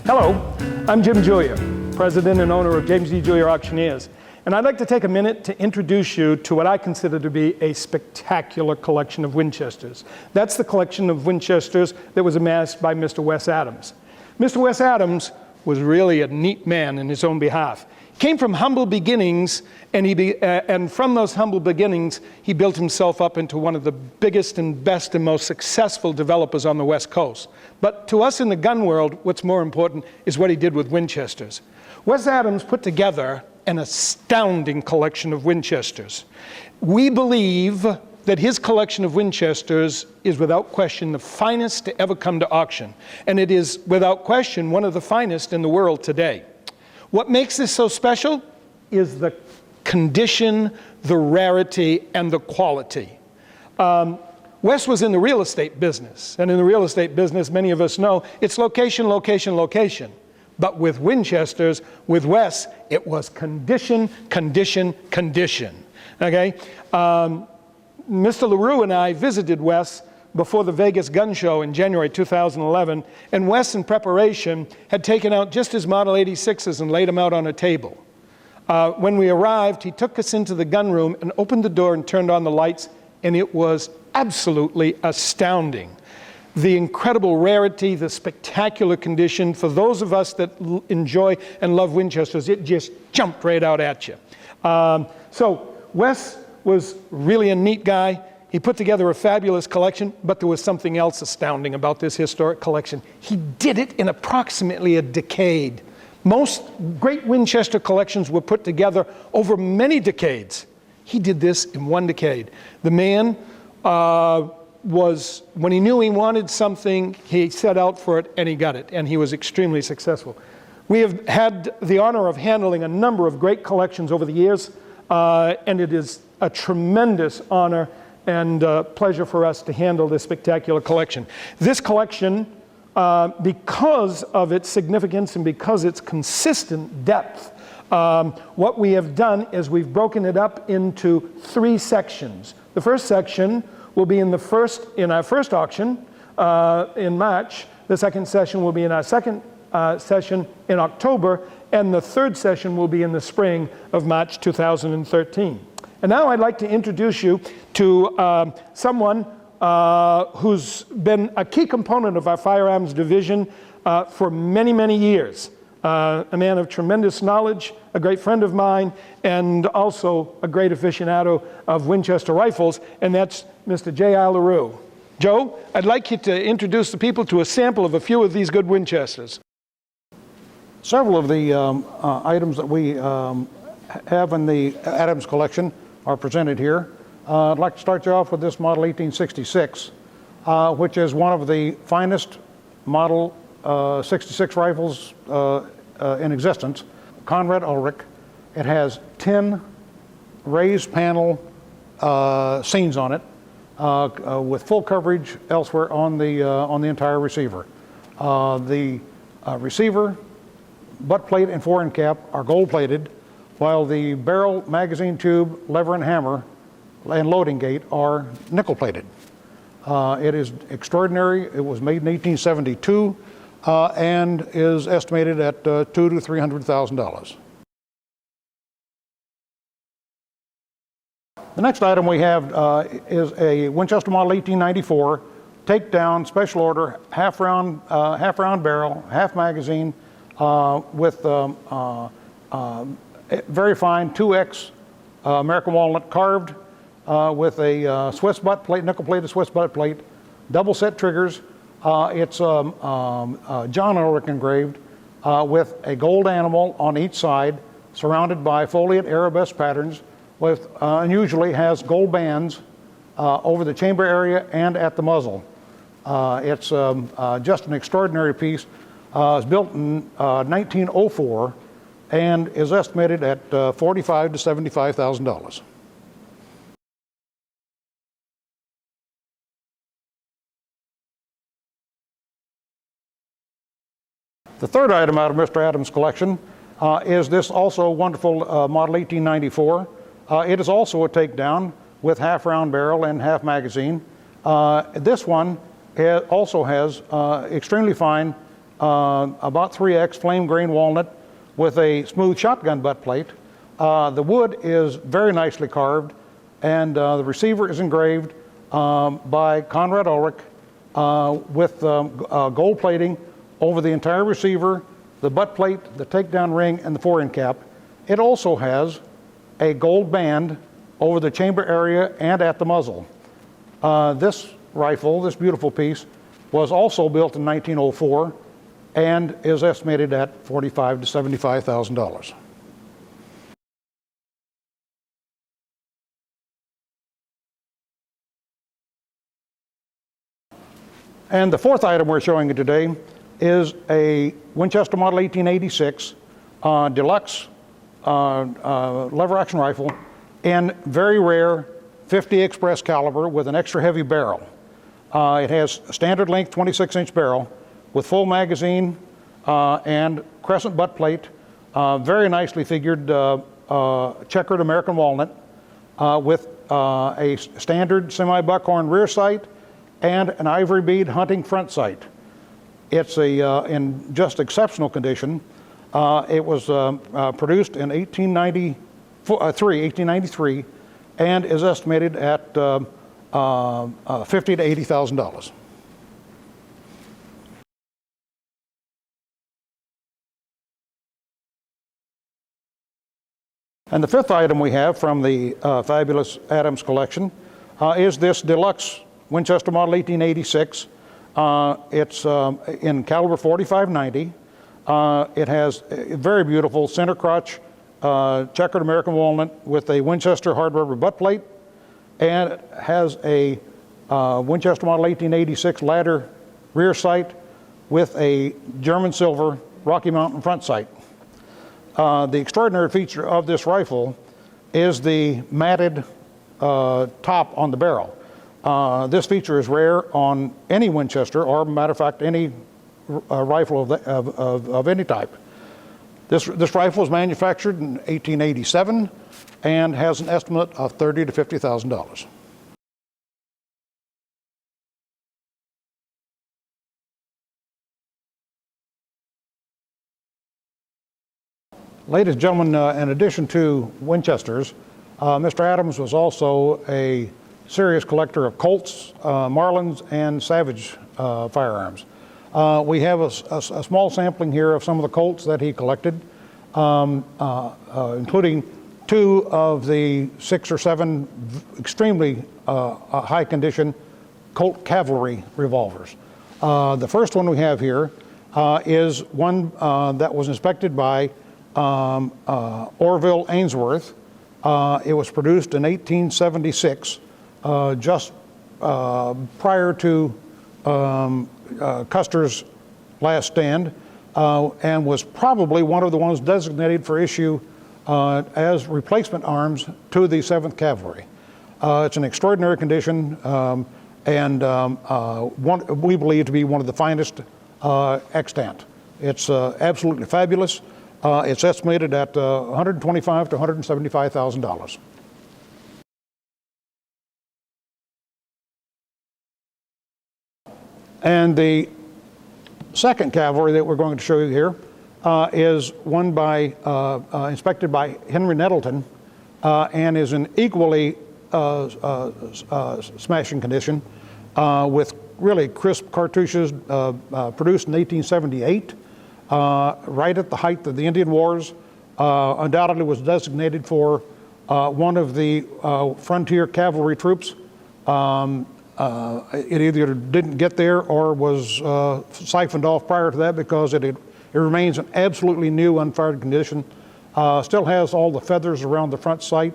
Hello, I'm Jim Julia, President and owner of James D. Julia Auctioneers, and I'd like to take a minute to introduce you to what I consider to be a spectacular collection of Winchesters. That's the collection of Winchesters that was amassed by Mr. Wes Adams. Mr. Wes Adams was really a neat man in his own behalf. Came from humble beginnings, and from those humble beginnings, he built himself up into one of the biggest and best and most successful developers on the West Coast. But to us in the gun world, what's more important is what he did with Winchesters. Wes Adams put together an astounding collection of Winchesters. We believe that his collection of Winchesters is without question the finest to ever come to auction. And it is without question one of the finest in the world today. What makes this so special is the condition, the rarity, and the quality. Wes was in the real estate business, and in the real estate business, many of us know, it's location, location, location. But with Winchesters, with Wes, it was condition, condition, condition, okay? Mr. LaRue and I visited Wes before the Vegas gun show in January 2011, and Wes, in preparation, had taken out just his Model 86s and laid them out on a table. When we arrived, he took us into the gun room and opened the door and turned on the lights, and it was absolutely astounding. The incredible rarity, the spectacular condition, for those of us that enjoy and love Winchesters, it just jumped right out at you. So Wes was really a neat guy. He put together a fabulous collection, but there was something else astounding about this historic collection. He did it in approximately a decade. Most great Winchester collections were put together over many decades. He did this in one decade. The man when he knew he wanted something, he set out for it and he got it, and he was extremely successful. We have had the honor of handling a number of great collections over the years, and it is a tremendous honor and pleasure for us to handle this spectacular collection. This collection, because of its significance and because its consistent depth, what we have done is we've broken it up into 3 sections. The first section will be in our first auction in March. The second session will be in our second session in October, and the third session will be in the spring of March 2013. And now I'd like to introduce you to someone who's been a key component of our firearms division for many, many years. A man of tremendous knowledge, a great friend of mine, and also a great aficionado of Winchester rifles, and that's Mr. J.R. LaRue. Joe, I'd like you to introduce the people to a sample of a few of these good Winchesters. Several of the items that we have in the Adams collection are presented here. I'd like to start you off with this Model 1866, which is one of the finest Model 66 rifles in existence. Conrad Ulrich. It has 10 raised panel scenes on it with full coverage elsewhere on the entire receiver. The receiver, butt plate, and fore-end cap are gold-plated, while the barrel, magazine tube, lever and hammer, and loading gate are nickel-plated. It is extraordinary. It was made in 1872 and is estimated at $200,000 to $300,000. The next item we have is a Winchester Model 1894 takedown, special order, half round barrel, half magazine, with very fine 2X American walnut carved with a Swiss butt plate, nickel-plated Swiss butt plate, double set triggers. It's John Ulrich engraved with a gold animal on each side, surrounded by foliate arabesque patterns, with unusually has gold bands over the chamber area and at the muzzle. It's just an extraordinary piece. It's built in 1904 and is estimated at $45,000 to $75,000. The third item out of Mr. Adams' collection is this also wonderful Model 1894. It is also a takedown with half round barrel and half magazine. This one also has extremely fine about 3X flame grain walnut with a smooth shotgun butt plate. The wood is very nicely carved, and the receiver is engraved by Conrad Ulrich with gold plating over the entire receiver, the butt plate, the takedown ring, and the fore-end cap. It also has a gold band over the chamber area and at the muzzle. This rifle, this beautiful piece, was also built in 1904 and is estimated at $45,000 to $75,000. And the fourth item we're showing you today is a Winchester Model 1886 deluxe lever action rifle in very rare 50 Express caliber with an extra heavy barrel. It has a standard length 26-inch barrel with full magazine and crescent butt plate, very nicely figured checkered American walnut with a standard semi-buckhorn rear sight and an ivory bead hunting front sight. It's in just exceptional condition. It was produced in 1893 and is estimated at $50,000 to $80,000. And the fifth item we have from the fabulous Adams collection is this deluxe Winchester Model 1886. It's in caliber .45-90. It has a very beautiful center crotch checkered American walnut with a Winchester hard rubber butt plate, and it has a Winchester Model 1886 ladder rear sight with a German silver Rocky Mountain front sight. The extraordinary feature of this rifle is the matted top on the barrel. This feature is rare on any Winchester, or matter of fact, any rifle of any type. This rifle was manufactured in 1887 and has an estimate of $30,000 to $50,000. Ladies and gentlemen, in addition to Winchesters, Mr. Adams was also a serious collector of Colts, Marlins, and Savage firearms. We have a small sampling here of some of the Colts that he collected, including 2 of the 6 or 7 extremely high condition Colt cavalry revolvers. The first one we have here is one that was inspected by Orville Ainsworth. It was produced in 1876, just prior to Custer's last stand, and was probably one of the ones designated for issue as replacement arms to the 7th Cavalry. It's an extraordinary condition, and we believe to be one of the finest extant. It's absolutely fabulous. It's estimated at $125,000 to $175,000. And the second cavalry that we're going to show you here is one inspected by Henry Nettleton, and is in equally smashing condition with really crisp cartouches produced in 1878. Right at the height of the Indian Wars, undoubtedly was designated for one of the frontier cavalry troops. It either didn't get there or was siphoned off prior to that, because it remains in absolutely new, unfired condition. Still has all the feathers around the front sight.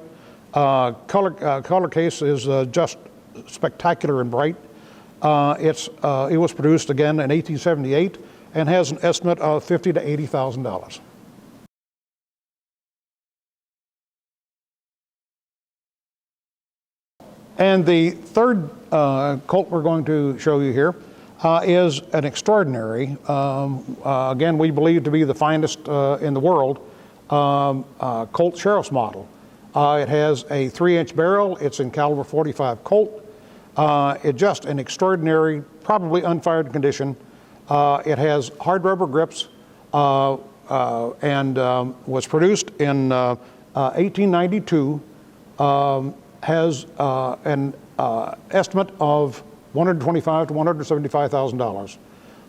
Color case is just spectacular and bright. It was produced again in 1878 and has an estimate of $50,000 to $80,000. And the third Colt we're going to show you here is an extraordinary, again, we believe to be the finest in the world, Colt Sheriff's model. It has a 3-inch barrel. It's in caliber .45 Colt. It's just an extraordinary, probably unfired condition. It has hard rubber grips and was produced in 1892. Has an estimate of $125,000 to $175,000.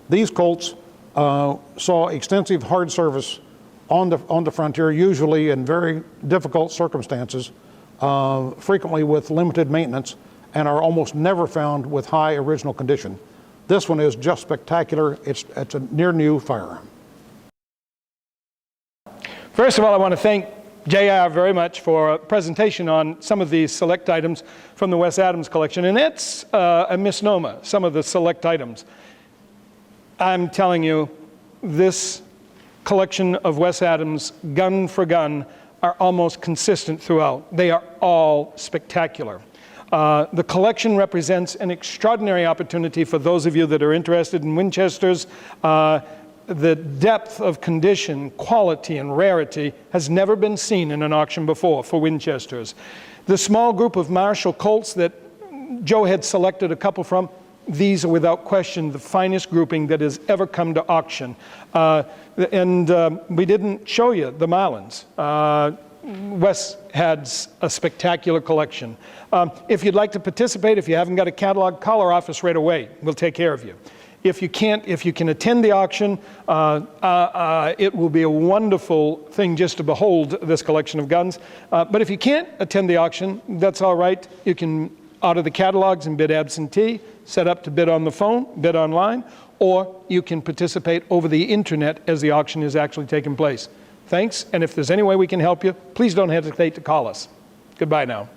These Colts saw extensive hard service on the frontier, usually in very difficult circumstances, frequently with limited maintenance, and are almost never found with high original condition. This one is just spectacular. It's a near new firearm. First of all, I want to thank J.R. very much for a presentation on some of these select items from the Wes Adams collection. And it's a misnomer, some of the select items. I'm telling you, this collection of Wes Adams, gun for gun, are almost consistent throughout. They are all spectacular. The collection represents an extraordinary opportunity for those of you that are interested in Winchesters. The depth of condition, quality, and rarity has never been seen in an auction before for Winchesters. The small group of Marshall Colts that Joe had selected a couple from, these are without question the finest grouping that has ever come to auction. We didn't show you the Marlins. Wes had a spectacular collection. If you'd like to participate, if you haven't got a catalog, call our office right away. We'll take care of you. If you can't, if you can attend the auction, it will be a wonderful thing just to behold this collection of guns. But if you can't attend the auction, that's all right. You can order the catalogs and bid absentee, set up to bid on the phone, bid online, or you can participate over the internet as the auction is actually taking place. Thanks, and if there's any way we can help you, please don't hesitate to call us. Goodbye now.